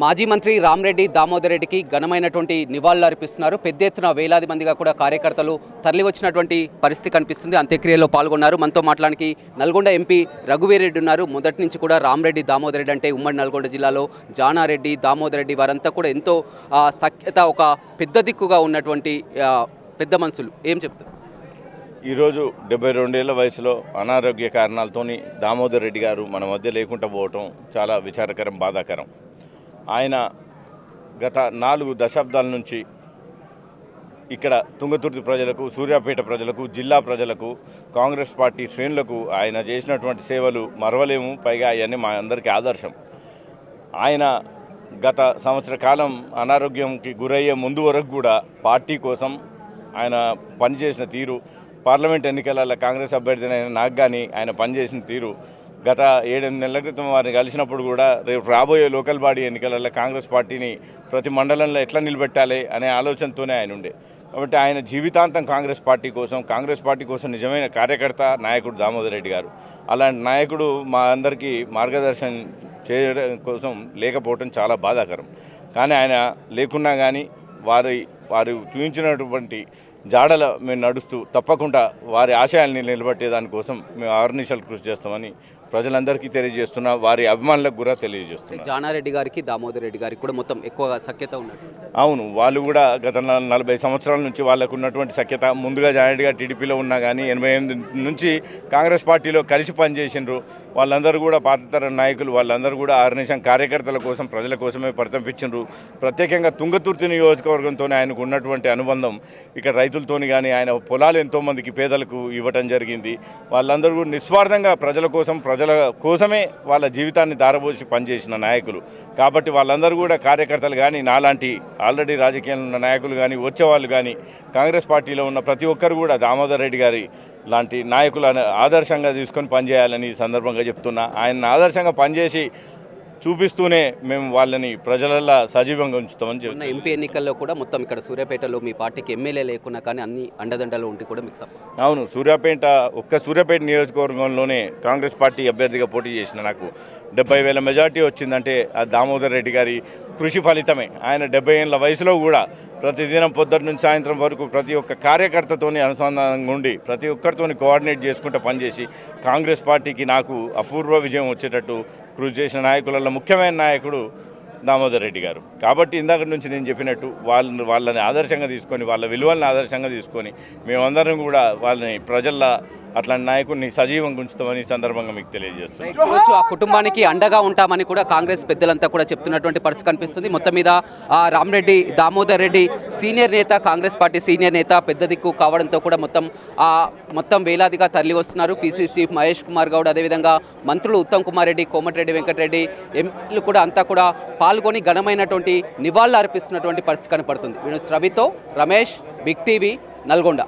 మాజీ మంత్రి రామరెడ్డి దామోదర్ రెడ్డికి ఘనమైనటువంటి నివాళులు అర్పిస్తున్నారు. పెద్ద ఎత్తున వేలాది మందిగా కూడా కార్యకర్తలు తరలివచ్చినటువంటి పరిస్థితి కనిపిస్తుంది. అంత్యక్రియలో పాల్గొన్నారు. మనతో మాట్లాడానికి నల్గొండ ఎంపీ రఘువీరెడ్డి ఉన్నారు. మొదటి నుంచి కూడా రామరెడ్డి దామోదర్ రెడ్డి అంటే ఉమ్మడి నల్గొండ జిల్లాలో జానారెడ్డి దామోదర్ రెడ్డి వారంతా కూడా ఎంతో సఖ్యత ఒక పెద్ద దిక్కుగా ఉన్నటువంటి పెద్ద మనుషులు. ఏం చెప్తారు? ఈరోజు 72 ఏళ్ల వయసులో అనారోగ్య కారణాలతోని దామోదర్ రెడ్డి గారు మన మధ్య లేకుండా పోవటం చాలా విచారకరం, బాధాకరం. ఆయన గత 4 దశాబ్దాల నుంచి ఇక్కడ తుంగతుర్తి ప్రజలకు, సూర్యాపేట ప్రజలకు, జిల్లా ప్రజలకు, కాంగ్రెస్ పార్టీ శ్రేణులకు ఆయన చేసినటువంటి సేవలు మరవలేము. పైగా అవన్నీ మా అందరికీ ఆదర్శం. ఆయన గత సంవత్సర కాలం అనారోగ్యంకి గురయ్యే ముందు వరకు కూడా పార్టీ కోసం ఆయన పనిచేసిన తీరు, పార్లమెంట్ ఎన్నికలలో కాంగ్రెస్ అభ్యర్థినైన నాకు కానీ ఆయన పనిచేసిన తీరు, గత 7-8 నెలల క్రితం వారిని కలిసినప్పుడు కూడా రేపు రాబోయే లోకల్ బాడీ ఎన్నికలలో కాంగ్రెస్ పార్టీని ప్రతి మండలంలో ఎట్లా నిలబెట్టాలి అనే ఆలోచనతోనే ఆయన ఉండే. కాబట్టి ఆయన జీవితాంతం కాంగ్రెస్ పార్టీ కోసం నిజమైన కార్యకర్త, నాయకుడు దామోదర్ రెడ్డి గారు. అలాంటి నాయకుడు మా అందరికీ మార్గదర్శనం చేయడం కోసం లేకపోవడం చాలా బాధాకరం. కానీ ఆయన లేకున్నా కానీ వారు చూపించినటువంటి జాడల మేము నడుస్తూ తప్పకుండా వారి ఆశయాల్ని నిలబెట్టే దానికోసం మేము అహర్నిశలు కృషి చేస్తామని ప్రజలందరికీ తెలియజేస్తున్నా, వారి అభిమానులకు కూడా తెలియజేస్తున్నా. జానారెడ్డి గారికి దామోదర్ రెడ్డి గారికి కూడా మొత్తం ఎక్కువగా సఖ్యత ఉన్నట్టు. అవును, వాళ్ళు కూడా గత 40 సంవత్సరాల నుంచి వాళ్ళకు ఉన్నటువంటి సఖ్యత. ముందుగా జానారెడ్డి గారు టీడీపీలో ఉన్నా కానీ 88 నుంచి కాంగ్రెస్ పార్టీలో కలిసి పనిచేసినారు. వాళ్ళందరూ కూడా పాతతరం నాయకులు, వాళ్ళందరూ కూడా అహర్నిశం కార్యకర్తల కోసం, ప్రజల కోసమే పరితపించారు. ప్రత్యేకంగా తుంగతుర్తి నియోజకవర్గంతో ఆయనకు ఉన్నటువంటి అనుబంధం, ఇక్కడ రైతులతోని కానీ ఆయన పొలాలు ఎంతోమందికి పేదలకు ఇవ్వటం జరిగింది. వాళ్ళందరూ కూడా నిస్వార్థంగా ప్రజల కోసమే వాళ్ళ జీవితాన్ని దారబోసి పనిచేసిన నాయకులు. కాబట్టి వాళ్ళందరూ కూడా కార్యకర్తలు కానీ, నాలాంటి ఆల్రెడీ రాజకీయంలో ఉన్న నాయకులు కానీ, వచ్చేవాళ్ళు కానీ, కాంగ్రెస్ పార్టీలో ఉన్న ప్రతి ఒక్కరు కూడా దామోదర్ రెడ్డి గారి లాంటి నాయకులను ఆదర్శంగా తీసుకొని పనిచేయాలని ఈ సందర్భంగా చెప్తున్నా. ఆయన ఆదర్శంగా పనిచేసి చూపిస్తూనే మేము వాళ్ళని ప్రజలల్లో సజీవంగా ఉంచుతామని చెప్తున్నాం. ఎంపీ ఎన్నికల్లో కూడా మొత్తం ఇక్కడ సూర్యాపేటలో మీ పార్టీకి ఎమ్మెల్యే లేకున్నా కానీ అన్ని అండదండలు ఉంటే కూడా మీకు సపోర్ట్. అవును, సూర్యాపేట నియోజకవర్గంలోనే కాంగ్రెస్ పార్టీ అభ్యర్థిగా పోటీ చేసిన నాకు 70,000 మెజార్టీ వచ్చిందంటే ఆ దామోదర్ రెడ్డి గారి కృషి ఫలితమే. ఆయన 70 ఏళ్ల వయసులో కూడా ప్రతిదినం పొద్దుటి నుంచి సాయంత్రం వరకు ప్రతి ఒక్క కార్యకర్తతోని అనుసంధానంగా ఉండి ప్రతి ఒక్కరితోని కోఆర్డినేట్ చేసుకుంటూ పనిచేసి కాంగ్రెస్ పార్టీకి నాకు అపూర్వ విజయం వచ్చేటట్టు కృషి చేసిన నాయకులలో ముఖ్యమైన నాయకుడు దామోదర్ రెడ్డి గారు. కాబట్టి ఇందాక నుంచి నేను చెప్పినట్టు వాళ్ళని ఆదర్శంగా తీసుకొని, వాళ్ళ విలువలను ఆదర్శంగా తీసుకొని మేమందరం కూడా వాళ్ళని ప్రజల్లో అట్లాంటి నాయకుడిని సజీవంగా ఉంచుతామని ఈ సందర్భంగా మీకు తెలియజేస్తున్నాం. ఆ కుటుంబానికి అండగా ఉంటామని కూడా కాంగ్రెస్ పెద్దలంతా కూడా చెప్తున్నటువంటి పరిస్థితి కనిపిస్తుంది. మొత్తం మీద రామరెడ్డి దామోదర్ రెడ్డి సీనియర్ నేత, కాంగ్రెస్ పార్టీ సీనియర్ నేత, పెద్ద దిక్కు కావడంతో కూడా మొత్తం వేలాదిగా తరలి వస్తున్నారు. పీసీసీ చీఫ్ మహేష్ కుమార్ గౌడ్, అదేవిధంగా మంత్రులు ఉత్తమ్ కుమార్ రెడ్డి, కోమటిరెడ్డి వెంకటరెడ్డి, ఎంపీలు కూడా అంతా కూడా పాల్గొని ఘనమైనటువంటి నివాళులు అర్పిస్తున్నటువంటి పరిస్థితి కనపడుతుంది. రవితో రమేష్, బిగ్ టీవీ, నల్గొండ.